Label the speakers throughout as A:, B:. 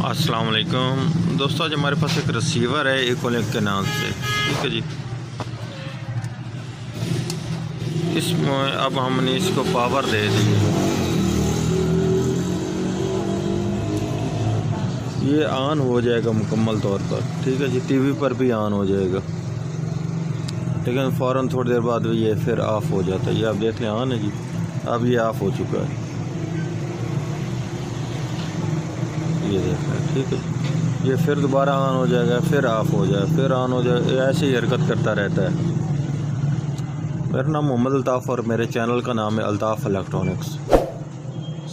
A: अस्सलाम वालेकुम दोस्तों, आज हमारे पास एक रिसीवर है इकोलिंक के नाम से। ठीक है जी, इसमें अब हमने इसको पावर दे दी है। ये ऑन हो जाएगा मुकम्मल तौर पर। ठीक है जी, टीवी पर भी ऑन हो जाएगा, लेकिन फ़ौरन थोड़ी देर बाद ये फिर ऑफ़ हो जाता है। ये आप देख लें, ऑन है जी, अब ये ऑफ़ हो चुका है। ये देख रहे हैं। ठीक है, ये फिर दोबारा ऑन हो जाएगा, फिर ऑफ़ हो जाए, फिर ऑन हो जाए, ऐसे ही हरकत करता रहता है। मेरा नाम मोहम्मद अल्ताफ़ और मेरे चैनल का नाम है अल्ताफ़ इलेक्ट्रॉनिक्स।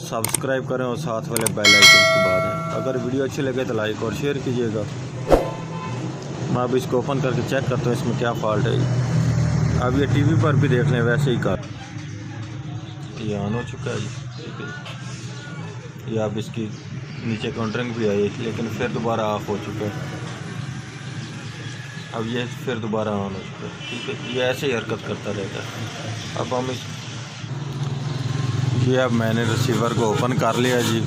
A: सब्सक्राइब करें और साथ वाले बेल आइकन की बात है। अगर वीडियो अच्छी लगे तो लाइक और शेयर कीजिएगा। मैं अब इसको ओपन करके चेक करता हूँ इसमें क्या फॉल्ट है। अब ये टीवी पर भी देख लें, वैसे ही कर ये ऑन हो चुका है जी। ठीक है, ये अब इसकी नीचे काउंटरिंग भी आई, लेकिन फिर दोबारा ऑफ हो चुका है। अब ये फिर दोबारा ऑन हो चुका है। ठीक है, ये ऐसे ही हरकत करता रहता है। अब हम ये अब मैंने रिसीवर को ओपन कर लिया जी।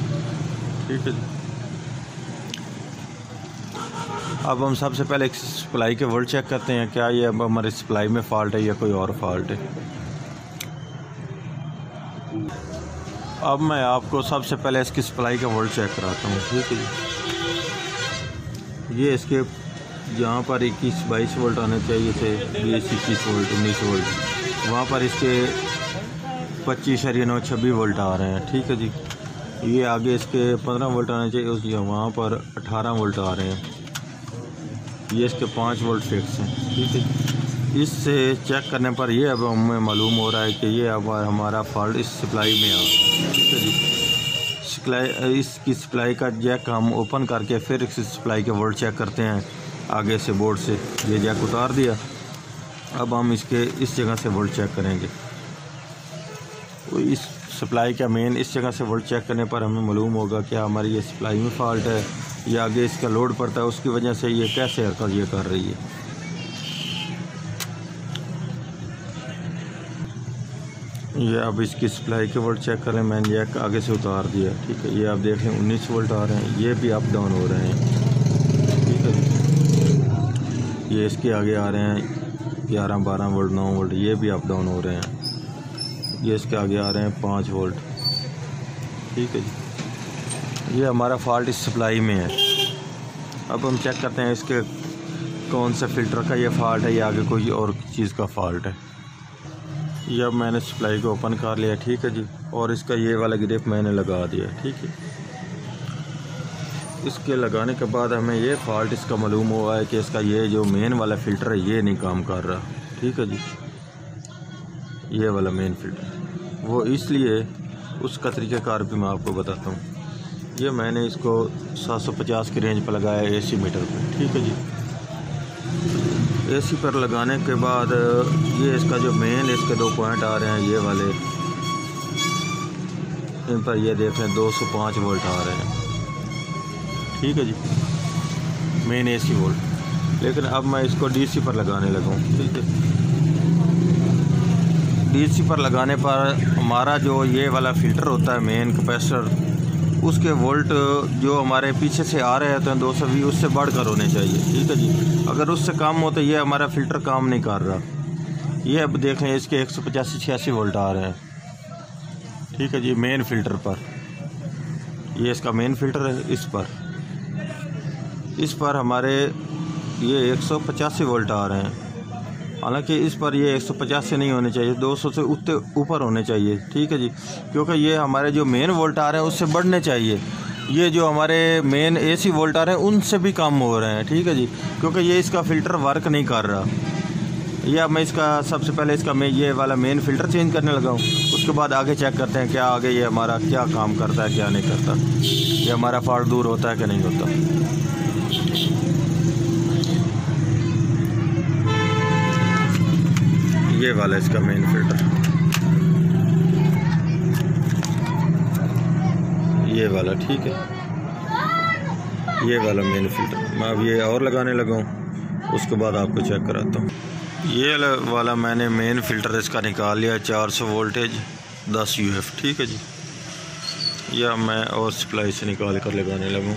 A: ठीक है, अब हम सबसे पहले एक सप्लाई के वोल्ट चेक करते हैं, क्या ये अब हमारी सप्लाई में फ़ॉल्ट है या कोई और फॉल्ट है। अब मैं आपको सबसे पहले इसकी सप्लाई का वोल्ट चेक कराता हूँ। ठीक है जी, ये इसके जहाँ पर 21-22 वोल्ट आने चाहिए थे, 20-21 वोल्ट, 19 वोल्ट, वहाँ पर इसके 25.926 वोल्ट आ रहे हैं। ठीक है जी, ये आगे इसके 15 वोल्ट आने चाहिए, उस वहाँ पर 18 वोल्ट आ रहे हैं। ये इसके 5 वोल्ट फिक्स हैं। ठीक है, इससे चेक करने पर ये अब हमें मालूम हो रहा है कि ये अब हमारा फॉल्ट इस सप्लाई में आ रहा है। ठीक है जी, इसकी सप्लाई का जैक हम ओपन करके फिर इस सप्लाई के वोल्ट चेक करते हैं आगे से बोर्ड से। ये जैक उतार दिया, अब हम इसके इस जगह से वोल्ट चेक करेंगे। इस सप्लाई का मेन इस जगह से वोल्ट चेक करने पर हमें मालूम होगा कि हमारी ये सप्लाई में फ़ॉल्ट है या आगे इसका लोड पड़ता है, उसकी वजह से ये कैसे हरकत ये कर रही है। ये अब इसकी सप्लाई के वोल्ट चेक करें, मैंने जैक आगे से उतार दिया। ठीक है, ये आप देखें 19 वोल्ट आ रहे हैं, ये भी अप डाउन हो रहे हैं। ठीक है, ये इसके आगे आ रहे हैं 11-12 वोल्ट, 9 वोल्ट, ये भी अप डाउन हो रहे हैं। ये इसके आगे आ रहे हैं 5 वोल्ट। ठीक है जी, ये हमारा फॉल्ट इस सप्लाई में है। अब हम चेक करते हैं इसके कौन सा फ़िल्टर का ये फ़ॉल्ट है या आगे कोई और चीज़ का फ़ॉल्ट है। ये अब मैंने सप्लाई को ओपन कर लिया। ठीक है जी, और इसका ये वाला ग्रिप मैंने लगा दिया। ठीक है, इसके लगाने के बाद हमें ये फ़ॉल्ट इसका मालूम हुआ है कि इसका ये जो मेन वाला फ़िल्टर है ये नहीं काम कर रहा। ठीक है जी, ये वाला मेन फ़िल्टर वो इसलिए उसका तरीक़ाकार भी मैं आपको बताता हूँ। ये मैंने इसको 750 की रेंज पर लगाया है AC मीटर पर। ठीक है जी, AC पर लगाने के बाद ये इसका जो मेन इसके 2 पॉइंट आ रहे हैं, ये वाले, इन पर ये देखें 205 वोल्ट आ रहे हैं। ठीक है जी, मेन AC वोल्ट। लेकिन अब मैं इसको DC पर लगाने लगा हूँ। ठीक है, DC पर लगाने पर हमारा जो ये वाला फ़िल्टर होता है मेन कैपेसिटर, उसके वोल्ट जो हमारे पीछे से आ रहे होते हैं 220, उससे बढ़कर होने चाहिए। ठीक है जी, अगर उससे कम हो तो ये हमारा फ़िल्टर काम नहीं कर रहा। ये अब देखें इसके 185-86 वोल्ट आ रहे हैं। ठीक है जी, मेन फ़िल्टर पर, ये इसका मेन फ़िल्टर है। इस पर हमारे ये 185 वोल्ट आ रहे हैं। हालांकि इस पर ये 150 से नहीं होने चाहिए, 200 से ऊपर होने चाहिए। ठीक है जी, क्योंकि ये हमारे जो मेन वोल्ट आ रहे हैं उससे बढ़ने चाहिए। ये जो हमारे मेन AC वोल्ट आ रहे हैं उनसे भी कम हो रहे हैं। ठीक है जी, क्योंकि ये इसका फ़िल्टर वर्क नहीं कर रहा। ये अब मैं इसका सबसे पहले इसका मैं ये वाला मेन फ़िल्टर चेंज करने लगा हूँ। उसके बाद आगे चेक करते हैं क्या आगे ये हमारा क्या काम करता है क्या नहीं करता, ये हमारा फॉल्ट दूर होता है कि नहीं होता। ये वाला इसका मेन फ़िल्टर, ये वाला। ठीक है, ये वाला मेन फ़िल्टर मैं अब ये और लगाने लगा हूँ, उसके बाद आपको चेक कराता हूँ। ये वाला मैंने मेन फ़िल्टर इसका निकाल लिया, 400 वोल्टेज 10 UF। ठीक है जी, या मैं और सप्लाई से निकाल कर लगाने लगा।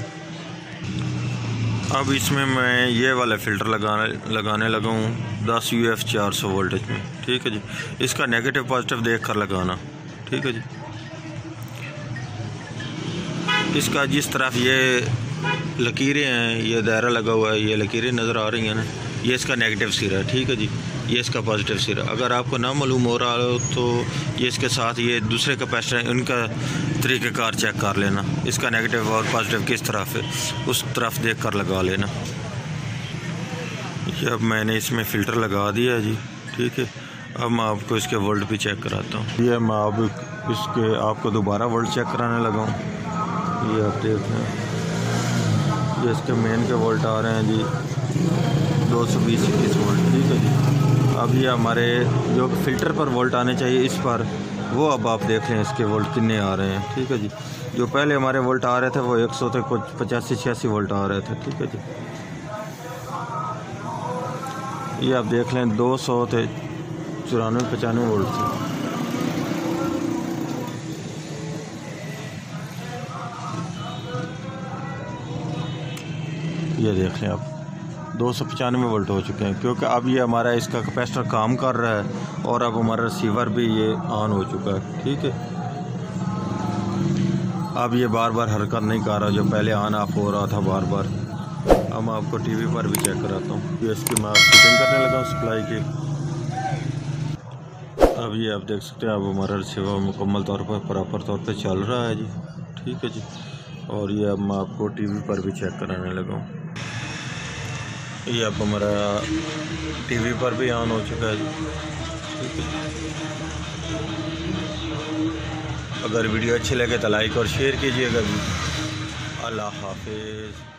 A: अब इसमें मैं ये वाला फ़िल्टर लगाने लगा हूँ 10 UF 400 वोल्टेज में। ठीक है जी, इसका नेगेटिव पॉजिटिव देख कर लगाना। ठीक है जी, इसका जिस तरफ ये लकीरें हैं, ये दायरा लगा हुआ है, ये लकीरें नज़र आ रही हैं ना, ये इसका नेगेटिव सिरा है। ठीक है जी, ये इसका पॉजिटिव सिरा। अगर आपको ना मालूम हो रहा हो तो ये इसके साथ ये दूसरे कैपेसिटर हैं, उनका तरीक़ाकार चेक कर लेना, इसका नेगेटिव और पॉजिटिव किस तरफ है, उस तरफ देख कर लगा लेना। ये अब मैंने इसमें फ़िल्टर लगा दिया है जी। ठीक है, अब मैं आपको इसके वोल्ट भी चेक कराता हूँ। ये मैं अब इसके आपको दोबारा वोल्ट चेक कराने लगा हूँ। ये आप देख रहे हैं, ये इसके मेन के वोल्ट आ रहे हैं जी 220-21 वोल्ट। ठीक है जी, अब ये हमारे जो फ़िल्टर पर वोल्ट आने चाहिए इस पर, वो अब आप देख लें इसके वोल्ट कितने आ रहे हैं। ठीक है जी, जो पहले हमारे वोल्ट आ रहे थे वो 100 थे, कुछ 85-86 वोल्ट आ रहे थे। ठीक है जी, ये आप देख लें 200 थे, 94-95 वोल्ट थे। ये देख लें आप 295 वोल्ट हो चुके हैं, क्योंकि अब ये हमारा इसका कैपेसिटर काम कर रहा है और अब हमारा रिसीवर भी ये ऑन हो चुका है। ठीक है, अब ये बार बार हरकत नहीं कर रहा, जो पहले ऑन ऑफ हो रहा था बार बार। अब मैं आपको टीवी पर भी चेक कराता हूँ। ये इसकी मैं फिटिंग करने लगा सप्लाई की। अब ये आप देख सकते हैं, अब हमारा रिसीवर मुकम्मल तौर पर प्रॉपर तौर पर चल रहा है जी। ठीक है जी, और ये अब मैं आपको टीवी पर भी चेक कराने लगा हूँ। ये अब हमारा टीवी पर भी ऑन हो चुका है जी। ठीक है, अगर वीडियो अच्छी लगे तो लाइक और शेयर कीजिएगा जी। अल्लाह हाफिज़।